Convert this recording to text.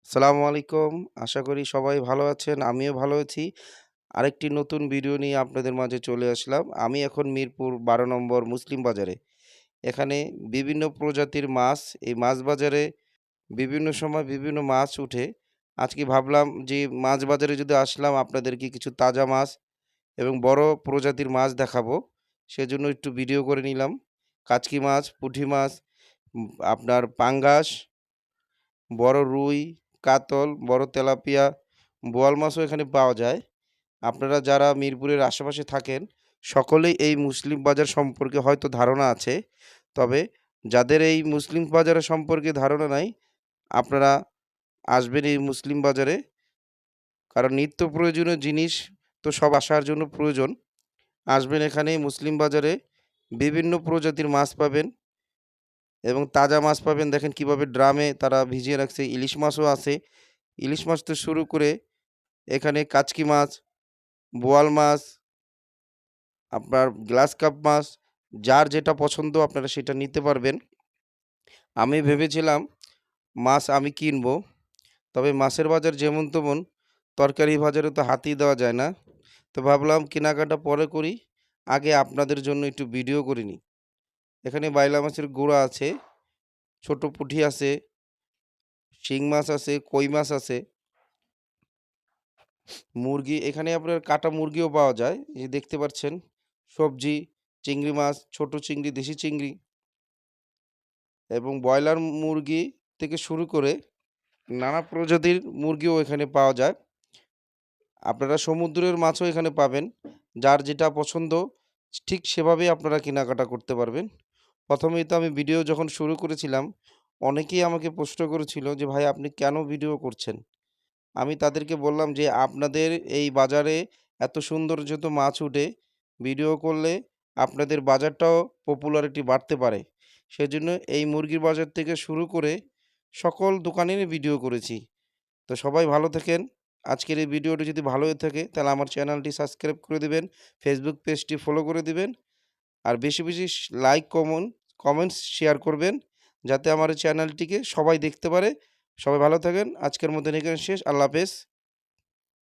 আসসালামু আলাইকুম। আশা করি সবাই ভালো আছেন। আমিও ভালো আছি। আরেকটি নতুন ভিডিও নিয়ে আপনাদের মাঝে চলে আসলাম। আমি এখন মিরপুর ১২ নম্বর মুসলিম বাজারে। এখানে বিভিন্ন প্রজাতির মাছ, এই মাছ বাজারে বিভিন্ন সময় বিভিন্ন মাছ উঠে। আজকে ভাবলাম যে মাছ বাজারে যদি আসলাম আপনাদেরকে কিছু তাজা মাছ এবং বড় প্রজাতির মাছ দেখাবো। সেজন্য একটু ভিডিও করে নিলাম। কাচকি মাছ, পুঁটি মাছ, আপনার পাঙ্গাস, বড় রুই, কাতল, বড় তেলাপিয়া, বোয়াল মাছও এখানে পাওয়া যায়। আপনারা যারা মিরপুরের আশেপাশে থাকেন, সকলেই এই মুসলিম বাজার সম্পর্কে হয়তো ধারণা আছে। তবে যাদের এই মুসলিম বাজারের সম্পর্কে ধারণা নাই, আপনারা আসবেন এই মুসলিম বাজারে। কারণ নিত্য প্রয়োজনীয় জিনিস তো সব আসার জন্য প্রয়োজন। আসবেন এখানে মুসলিম বাজারে, বিভিন্ন প্রজাতির মাছ পাবেন এবং তাজা মাছ পাবেন। দেখেন কিভাবে ড্রামে তারা ভিজিয়ে রাখছে। ইলিশ মাছও আছে। ইলিশ মাছ থেকে শুরু করে এখানে কাচকি মাছ, বোয়াল মাছ, আপনার গ্লাস কাপ মাছ, যার যেটা পছন্দ আপনারা সেটা নিতে পারবেন। আমি ভেবেছিলাম মাছ আমি কিনবো। তবে মাছের বাজার যেমন তেমন, তরকারি বাজারে তো হাতই দেওয়া যায় না। তো ভাবলাম কেনাকাটা পরে করি। আগে আপনাদের জন্য একটু ভিডিও করে নিই। এখানে বাইলা মাছের গুঁড়া আছে, ছোট পুঁটি আছে, শিং মাছ আছে, কই মাছ আছে, মুরগি এখানে আপনার কাটা মুরগিও পাওয়া যায়। এই যে দেখতে পাচ্ছেন, সবজি, চিংড়ি মাছ, ছোট চিংড়ি, দেশি চিংড়ি এবং ব্রয়লার মুরগি থেকে শুরু করে নানা প্রজাতির মুরগিও এখানে পাওয়া যায়। আপনারা সমুদ্রের মাছও এখানে পাবেন। যার যেটা পছন্দ ঠিক সেভাবেই আপনারা কেনাকাটা করতে পারবেন। প্রথমেই তো আমি ভিডিও যখন শুরু করেছিলাম, অনেকেই আমাকে প্রশ্ন করেছিল যে, "ভাই আপনি কেন ভিডিও করছেন?" আমি তাদেরকে বললাম যে, "আপনাদের এই বাজারে এত সুন্দর যেহেতু মাছ উঠে, ভিডিও করলে আপনাদের বাজারটাও পপুলারিটি বাড়তে পারে। সেজন্য এই মুরগির বাজার থেকে শুরু করে সকল দোকানেরই ভিডিও করেছি। তো সবাই ভালো থাকেন। আজকের এই ভিডিওটি যদি ভালো হয়ে থাকে তাহলে আমার চ্যানেলটি সাবস্ক্রাইব করে দিবেন, ফেসবুক পেজটি ফলো করে দিবেন। আর বেশি, বেশি লাইক, কমেন্টস শেয়ার করবেন যাতে আমার এই চ্যানেলটিকে সবাই দেখতে পারে। সবাই ভালো থাকেন। আজকের মতন এখানে শেষ। আল্লাহ হাফেজ।